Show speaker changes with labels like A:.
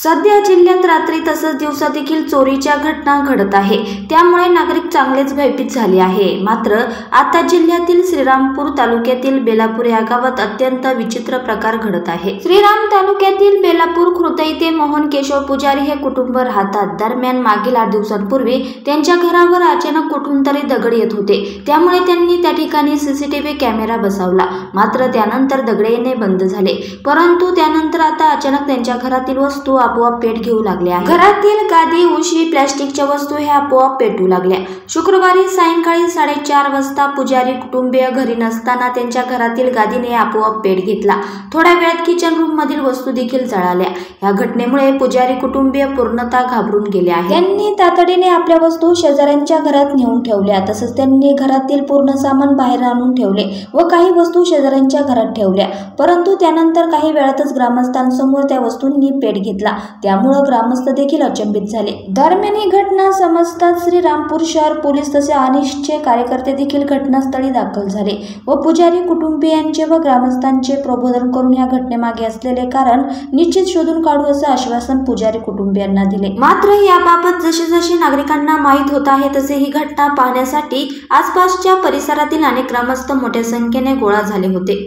A: सध्या जिल्ह्यात रात्री तसंच दिवसा देखील चोरीच्या घटना घडत आहे, त्यामुळे नागरिक चांगलेच भयभीत झाले आहे। मात्र आता जिल्ह्यातील श्रीरामपूर तालुक्यातील बेलापूर या गावात अत्यंत विचित्र प्रकार घडत आहे। श्रीराम तालुक्यातील बेलापूर खुर्द येथे मोहन केशव पुजारी हे कुटुंब राहतात। दरम्यान मागील 8 दिवसांपूर्वी त्यांच्या घरावर अचानक कुठून तरी दगड येत होते, त्यामुळे त्यांनी त्या ठिकाणी सीसीटीव्ही कॅमेरा बसवला। मात्र त्यानंतर दगड येणे बंद झाले, परंतु त्यानंतर आता अचानक त्यांच्या घरातील वस्तू आपोआप पेट घेऊ लागल्या आहेत। घरातील गादी, उशी, प्लास्टिकच्या वस्तू हे आपोआप पेटू लागल्या। शुक्रवारी सायंकाळी 4:30 वाजता पुजारी कुटुंबीय घरी नसताना त्यांच्या घरातील गादीने आपोआप पेट घेतला। थोड्या वेळात किचन रूम मधील वस्तू देखील जळाल्या। या घटनेमुळे पुजारी कुटुंबीय पूर्णतः घाबरून गेले आहेत। त्यांनी तातडीने आपल्या वस्तू शेजाऱ्यांच्या घरात नेऊन ठेवल्या। तसंच त्यांनी घरातील पूर्ण सामान बाहेर आणून ठेवले व काही वस्तू शेजाऱ्यांच्या घरात ठेवल्या, परंतु त्यानंतर काही वेळातच ग्रामस्थांसमोर त्या वस्तूंनी पेट घेतला, त्यामुळे ग्रामस्थ देखील अचंबित झाले। दरम्यान ही घटना समजताच श्रीरामपूर शहर पोलीस तसे अनिष्टचे कार्यकर्ते देखील घटनास्थळी दाखल झाले व पुजारी कुटुंबियांचे व ग्रामस्थांचे प्रबोधन करून या घटनेमागे असलेले कारण निश्चित शोधून काढू असे आश्वासन पुजारी कुटुंबियांना दिले। मात्र याबाबत जशी नागरिकांना माहीत होत आहे तसे ही घटना पाहण्यासाठी आसपासच्या परिसरातील अनेक ग्रामस्थ मोठ्या संख्येने गोळा झाले होते।